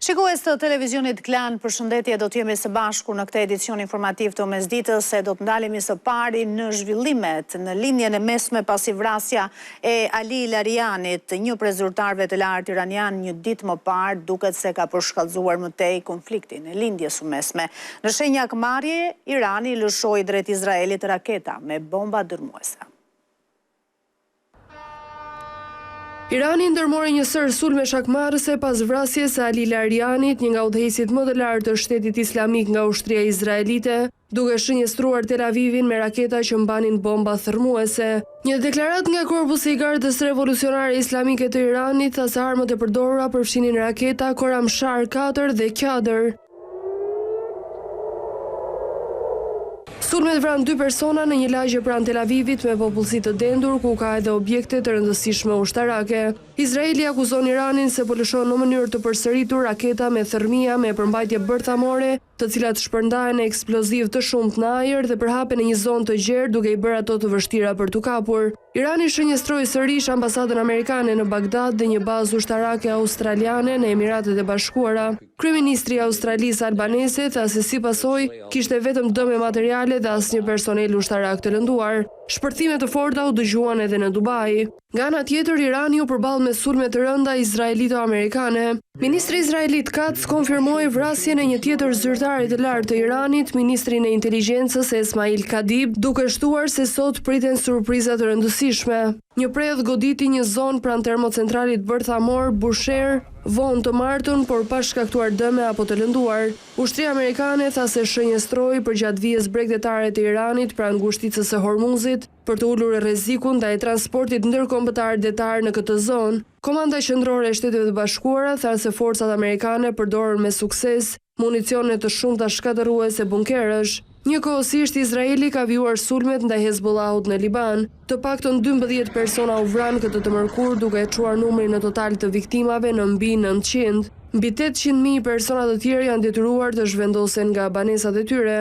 Shikues të televizionit Klan, përshëndetje, do t'jemi së bashku në këtë edicion informativ të mesditës se do të ndalemi së pari në zhvillimet në linjen e mesme pasi vrasja e Ali Larianit, një prej zyrtarëve të lartë iranian, një ditë më parë duket se ka përshkallëzuar më tej konfliktin e lindjes së mesme. Në shenja akmarrje, Irani lëshoi drejt Izraelit raketa me bomba dërmuese. Irani ndërmori një sër sulme shakmarrëse pas vrasjes së Ali Larianit, një nga udhëheqësit më të lartë të Shtetit Islamik nga ushtria izraelite, duke shënjestruar Tel Avivin me raketa që mbanin bomba thërmuese. Një deklaratë nga Korpusi i Gardës Revolucionare Islamike të Iranit tha se armët e përdorura përfshinin raketa Khorramshahr 4 dhe Qadr. Sulmet vranë 2 persona në një lagje pranë Tel Avivit me popullsi të dendur, ku ka edhe objekte të rëndësishme ushtarake. Izraeli akuzon Iranin se po lëshon në mënyrë të përsëritur raketa me thërmia me përmbajtje bërthamore, të cilat shpërndahen e eksploziv të shumt në ajër dhe përhapen në një zonë të gjerë duke i bërë ato të vështira për t'u kapur. Irani shënjestroi sërish ambasadën amerikane në Bagdad dhe një bazë ushtarake australiane në Emiratet e Bashkuara. Kryeministri i Australisë Albanese tha se si pasojë kishte vetëm dëme materiale dhe asnjë personel ushtarak të lënduar. Shpërthime të forta u dëgjuan edhe në Dubai. Nga ana tjetër, Irani u përball me sulme të rënda izraelito-amerikane. Ministri izraelit Katz konfirmoi vrasjen e një tjetër zyrtari të lartë të Iranit, ministrin e inteligjencës Esmail Kadib, duke shtuar se sot priten surpriza të rëndësishme. Një predh goditi një zonë pranë termocentralit bërthamor Bushehr vonë të martën, por pa shkaktuar dëme apo të lënduar. Ushtria amerikane tha se shënjestroi përgjatë vijës bregdetare të Iranit pranë ngushticës së Hormuzit për të ulur rrezikun ndaj transportit ndërkombëtar detar në këtë zonë. Komanda qendrore e Shteteve të Bashkuara tha se forcat amerikane përdorën me sukses municione të shumta shkatërruese bunkerësh. Njëkohësisht Izraeli ka vjuar sulmet ndaj Hezbollahut në Liban. Të paktën 12 persona u vranë këtë të mërkur, duke e çuar numrin në total të viktimave në mbi 900. Mbi 800.000 persona të tjerë janë detyruar të zhvendosen nga banesat e tyre.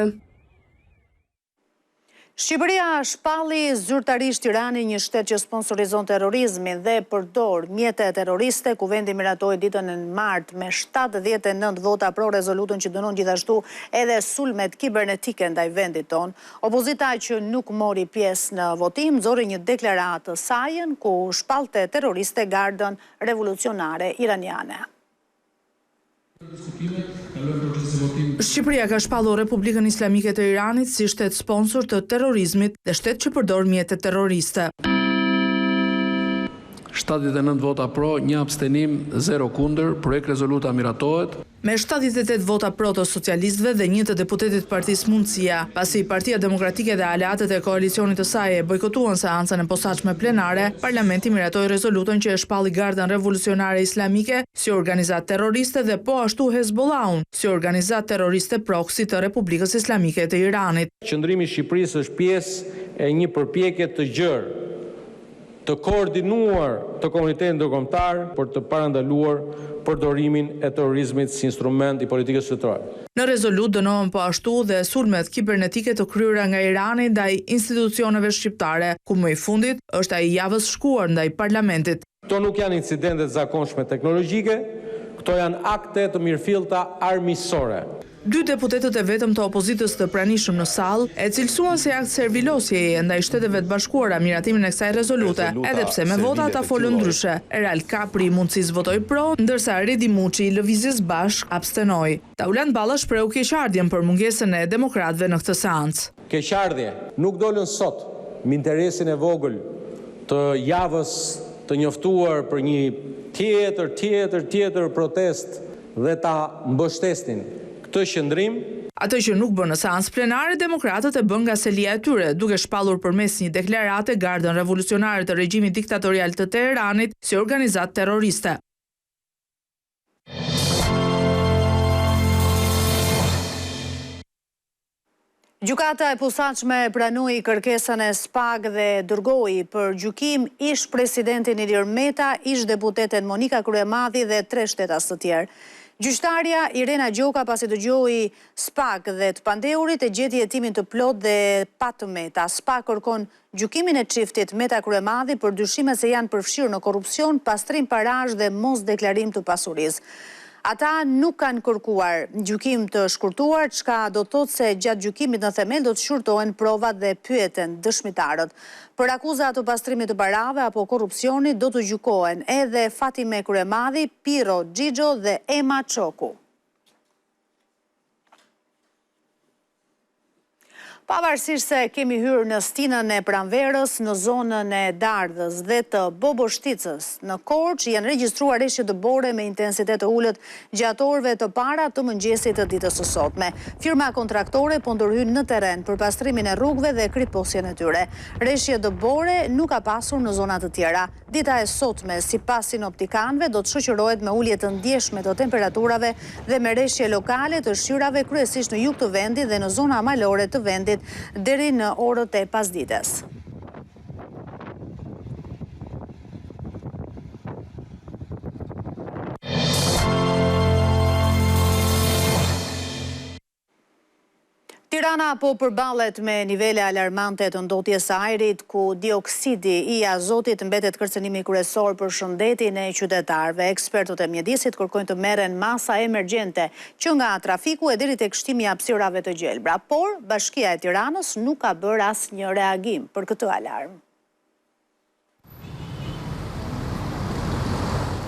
Shqipëria shpalli zyrtarisht Iranin, një shtet që sponsorizon terrorizmin dhe përdor mjete terroriste, ku vendi miratoi ditën e martë me 79 vota pro rezolutën që dënon gjithashtu edhe sulmet kibernetike ndaj vendit ton. Opozita që nuk mori pjesë në votim nxori një deklaratë sajën ku shpallte terroriste Gardën Revolucionare Iraniane. Shqipëria ka shpallur Republikën Islamike të Iranit si shtet sponsor të terrorizmit dhe shtet që përdor mjete terroriste. 79 vota pro, 1 abstenim, 0 kundër, projekt rezoluta miratohet. Me 78 vota pro të socialistëve dhe 1 të deputetit Partisë Mundësia, pasi Partia Demokratike dhe aleatët e koalicionit të saj e bojkotuan seancën e posaçme plenare, parlamenti miratoi rezolutën që e shpalli Gardën Revolucionare Islamike si organizatë terroriste dhe po ashtu Hezbollahun si organizatë terroriste proksi të Republikës Islamike të Iranit. Qëndrimi i Shqipërisë është pjesë e një përpjekje të gjerë, të koordinuar të komunitetit ndërkombëtar për të parandaluar përdorimin e terrorizmit si instrument i politikës shtetërore. Në rezolutë dënohen po ashtu dhe sulmet kibernetike të kryera nga Irani ndaj institucioneve shqiptare, ku më i fundit është ai javës shkuar ndaj parlamentit. Këto nuk janë incidente të zakonshme teknologjike, këto janë akte të mirëfillta armiqësore. 2 deputetët e vetëm të opozitës të pranishëm në sallë e cilësuan se akt servilosjeje ndaj Shteteve të Bashkuara miratimin e kësaj rezolute, edhe pse me vota ata folën ndryshe. Erald Kapri i Mundësisë votoi pro, ndërsa Redi Muçi i Lëvizjes Bashk abstenoi. Tauland Balla shprehu keqardhjen për mungesën e demokratëve në këtë seancë. Keqardhje nuk dolën sot me interesin e vogël të javës të njoftuar për një tjetër protest dhe ta mbështesin këtë qëndrim. Atë që nuk bën në seancë plenare, demokratët e bën nga selia e tyre, duke shpallur përmes një deklarate Gardën Revolucionare të regjimit diktatorial të Teheranit si organizatë terroriste. Gjykata e posaçme pranoi kërkesën e SPAK dhe dërgoi për gjykim ish presidentin Ilir Meta, ish deputeten Monika Kryemadhi dhe 3 shtetas të tjerë. Gjyqtarja Irena Gjoka pasi dëgjoi SPAK dhe të pandeurit e gjeti hetimin të plot dhe pa të Meta. SPAK kërkon gjykimin e çiftit Meta Kryemadhi për dyshime se janë përfshirë në korrupsion, pastrim parash dhe mos deklarim të pasurisë. Ata nuk kanë kërkuar gjykim të shkurtuar, çka do të thotë se gjatë gjykimit në themel do të shkurtohen provat dhe pyeten dëshmitarët. Për akuza të pastrimit të parave apo korrupsionit do të gjykohen edhe Fatime Kuremadi, Piro Xhixho dhe Ema Çoku. Pavarësisht se kemi hyrë në stinën e Pranverës, në zonën e Dardhës dhe të Boboshticës, në Korçë janë regjistruar reshje dëbore me intensitet të ulët gjatë orëve të para të mëngjesit të ditës së sotme. Firma kontraktore po ndërhyn në terren për pastrimin e rrugëve dhe kriposjen e tyre. Reshje dëbore nuk ka pasur në zona të tjera. Dita e sotme, sipas sinoptikanëve, do të shoqërohet me ulje të ndjeshme të temperaturave dhe me reshje lokale të shqyrave kryesisht në jug të vendit dhe në zona malore të vendit deri në orët e pasdites. Tirana po përballet me nivele alarmante të ndotjes së ajrit, ku dioksidi i azotit mbetet kërcënimi kryesor për shëndetin e qytetarëve. Ekspertët e mjedisit kërkojnë të merren masa emergjente që nga trafiku e deri tek shtimi i hapësirave të gjelbra, por Bashkia e Tiranës nuk ka bërë asnjë reagim për këtë alarm.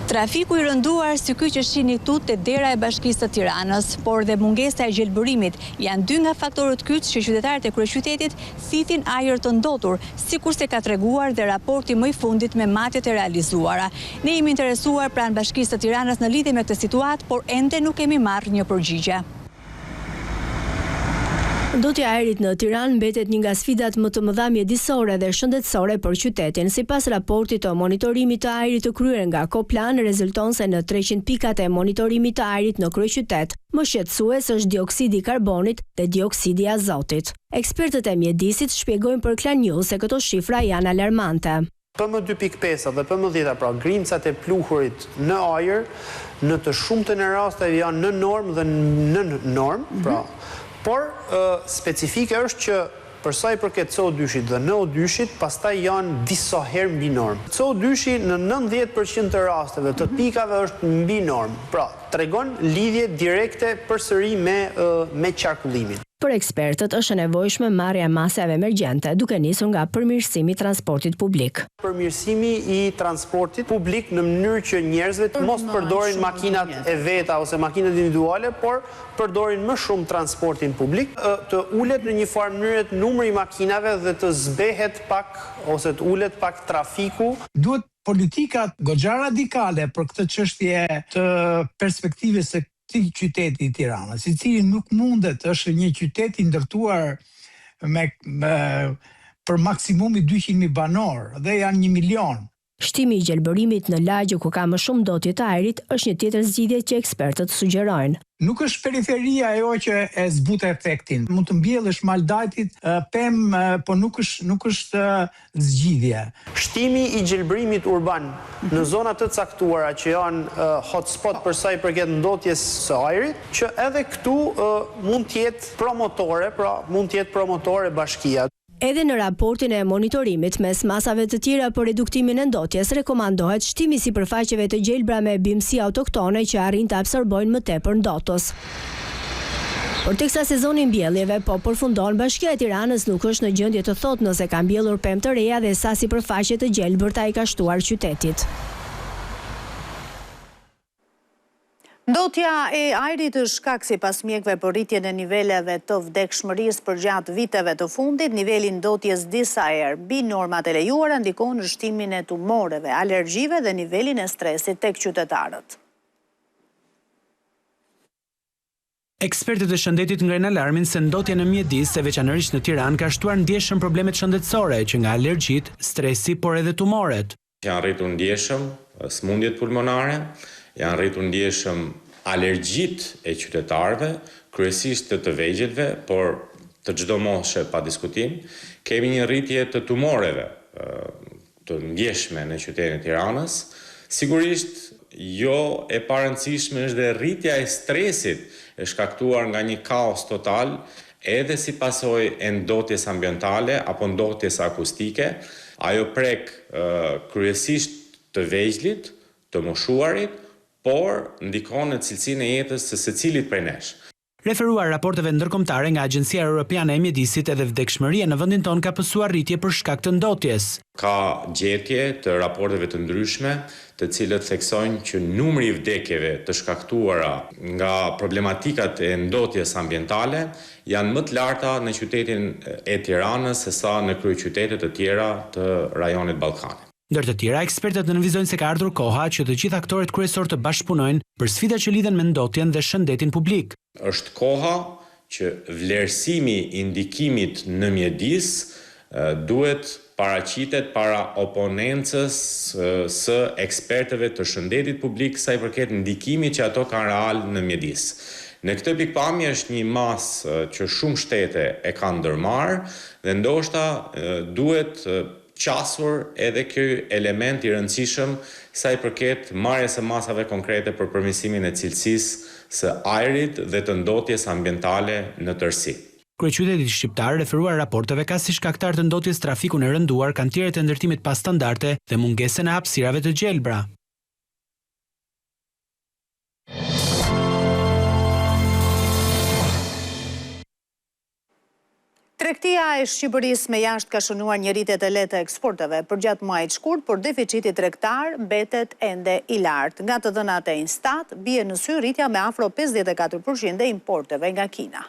Trafiku i rënduar si ky që shihni këtu te dera e Bashkisë së Tiranës, por dhe mungesa e gjelbërimit janë dy nga faktorët kyç që qytetarët e kryeqytetit sitin ajër të ndotur, sikurse ka treguar dhe raporti më i fundit me matjet e realizuara. Ne jemi interesuar pranë Bashkisë së Tiranës në lidhje me këtë situatë, por ende nuk kemi marrë një përgjigje. Ndotja e ajrit në Tiranë mbetet një nga sfidat më të mëdha mjedisore dhe shëndetësore për qytetin. Sipas raportit të monitorimit të ajrit të kryer nga Koplan, rezulton se në 300 pikat e monitorimit të ajrit në kryeqytet, më shqetësues është dioksidi i karbonit dhe dioksidi i azotit. Ekspertët e mjedisit shpjegojnë për Klan News se këto shifra janë alarmante. PM2.5 dhe PM10, pra grimcat e pluhurit në ajër, në të shumtën e rasteve janë në normë dhe në normë, pra. Por specifike është që për sa i përket CO2-shit dhe NO2-shit, pastaj janë disa herë mbi normë. CO2-shi në 90% të rasteve të pikave është mbi normë. Pra, tregon lidhje direkte përsëri me qarkullimin. Për ekspertët është e nevojshme marrja e masave emergjente, duke nisur nga përmirësimi i transportit publik. Përmirësimi i transportit publik në mënyrë që njerëzit mos përdorin makinat e veta ose makinat individuale, por përdorin më shumë transportin publik, të ulet në një farë mënyrë numri i makinave dhe të zbehet pak ose të ulet pak trafiku. Duhet politikat goxha radikale për këtë çështje të perspektivës së këtij qyteti i Tiranës, i cili nuk mundet, është një qytet i ndërtuar për maksimumi 200.000 banor dhe janë 1 milion. Shtimi i gjelbërimit në lagje ku ka më shumë ndotje të ajrit është një tjetër zgjidhje që ekspertët sugjerojnë. Nuk është periferia ajo që e zbut efektin. Mund të mbjellësh Maldajtit, pemë, po nuk është zgjidhje. Shtimi i gjelbërimit urban në zonat të caktuara që janë hotspot për sa i përket ndotjes së ajrit, që edhe këtu mund të jetë promotore bashkia. Edhe në raportin e monitorimit mes masave të tjera për reduktimin e ndotjes rekomandohet shtimi sipërfaqeve të gjelbra me bimësi autoktone që arrin të absorbojnë më tepër ndotos. Por teksa sezoni mbjelljeve po përfundon, Bashkia e Tiranës nuk është në gjendje të thotë nëse ka mbjellur pemë të reja dhe sa sipërfaqe të gjelbërta i ka shtuar qytetit. Ndotja e ajrit është shkak sipas mjekëve për rritjen e niveleve të vdekshmërisë përgjatë viteve të fundit. Niveli i ndotjes disa herë mbi normat e lejuara ndikon në shtimin e tumoreve, alergjive dhe nivelin e stresit tek qytetarët. Ekspertët e shëndetit ngrenë alarmin se ndotja në mjedis, se veçanërisht në Tiranë, ka shtuar ndjeshëm problemet shëndetësore, që nga alergjit, stresi, por edhe tumoret. Janë rritur ndjeshëm smundjet pulmonare, janë rritur ndjeshëm alergjit e qytetarëve, kryesisht të vegjelve, por të çdo moshe pa diskutim. Kemi një rritje të tumoreve të ndjeshme në qytetin e Tiranës. Sigurisht, jo e parëndësishme është dhe rritja e stresit e shkaktuar nga një kaos total, edhe si pasojë e ndotjes ambientale apo ndotjes akustike. Ajo prek kryesisht të vegjlit, të moshuarit, por ndikon në cilësinë e jetës së secilit prej nesh. Referuar raporteve ndërkombëtare nga Agjencia Europiane e Mjedisit, edhe vdekshmëria në vendin tonë ka pësuar rritje për shkak të ndotjes. Ka gjetje të raporteve të ndryshme, të cilët theksojnë që numri i vdekjeve të shkaktuara nga problematikat e ndotjes ambientale janë më të larta në qytetin e Tiranës sesa në kryeqytete të tjera të rajonit Ballkanit. Ndër të tjera, ekspertët nënvizojnë se ka ardhur koha që të gjithë aktorët kryesor të bashkëpunojnë për sfidat që lidhen me ndotjen dhe shëndetin publik. Është koha që vlerësimi i ndikimit në mjedis duhet paraqitet para oponencës së ekspertëve të shëndetit publik sa i përket ndikimit që ato kanë real në mjedis. Në këtë pikpamje është një masë që shumë shtete e kanë ndërmarrë dhe ndoshta duhet qasur edhe ky element i rëndësishëm sa i përket marrjes së masave konkrete për përmirësimin e cilësisë së ajrit dhe të ndotjes ambientale në tërësi. Kryeqyteti shqiptar, referuar raporteve, ka si shkaktar të ndotjes trafikun e rënduar, kantierët e ndërtimit pa standarde dhe mungesën e hapësirave të gjelbra. Tregtia e Shqipërisë me jashtë ka shënuar një rritje të lehtë të eksporteve për gjatë muajit shkurt, por deficiti tregtar mbetet ende i lartë. Nga të dhënat e Instat, bie në sy rritja me afro 54% e importeve nga Kina.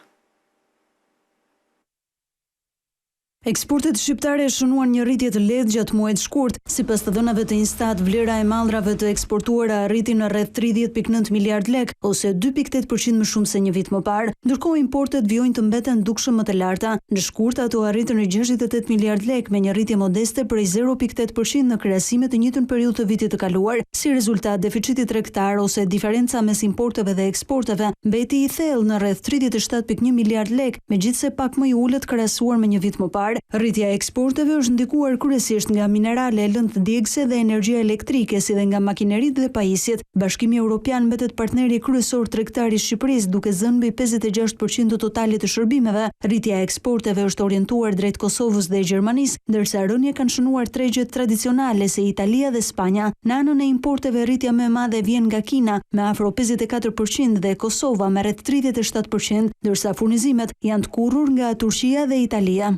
Eksportet shqiptare shënuan një rritje të lehtë gjatë muajit shkurt. Sipas të dhënave të Instat, vlera e mallrave të eksportuara arriti në rreth 30.9 miliard lek, ose 2.8% më shumë se një vit më parë, ndërkohë importet vijojnë të mbeten dukshëm më të larta. Në shkurt ato arritën në 68 miliard lek, me një rritje modeste prej 0.8% në krahasim me të njëjtën periudhë të vitit të kaluar. Si rezultat, deficiti tregtar ose diferenca mes importeve dhe eksporteve mbeti i thellë në rreth 37.1 miliard lek, megjithse pak më i ulët krahasuar me një vit më parë. Rritja e eksporteve është ndikuar kryesisht nga minerale, lëndë djegëse dhe energjia elektrike, si dhe nga makineritë dhe pajisjet. Bashkimi Evropian mbetet partneri kryesor tregtar i Shqipërisë, duke zënë mbi 56% të totalit të shërbimeve. Rritja e eksporteve është orientuar drejt Kosovës dhe Gjermanisë, ndërsa rënje kanë shënuar tregjet tradicionale si Italia dhe Spanja. Në anën e importeve, rritja më e madhe vjen nga Kina me afro 54% dhe Kosova me rreth 37%, ndërsa furnizimet janë të kurrur nga Turqia dhe Italia.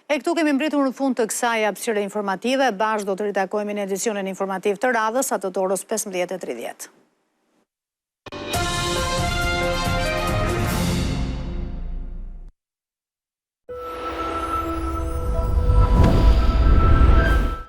E këtu kemi mbritur në fund të kësaj hapësire informative, bashkë do të ritakojmë në edicionin informativ të radhës atë të orës 15:30.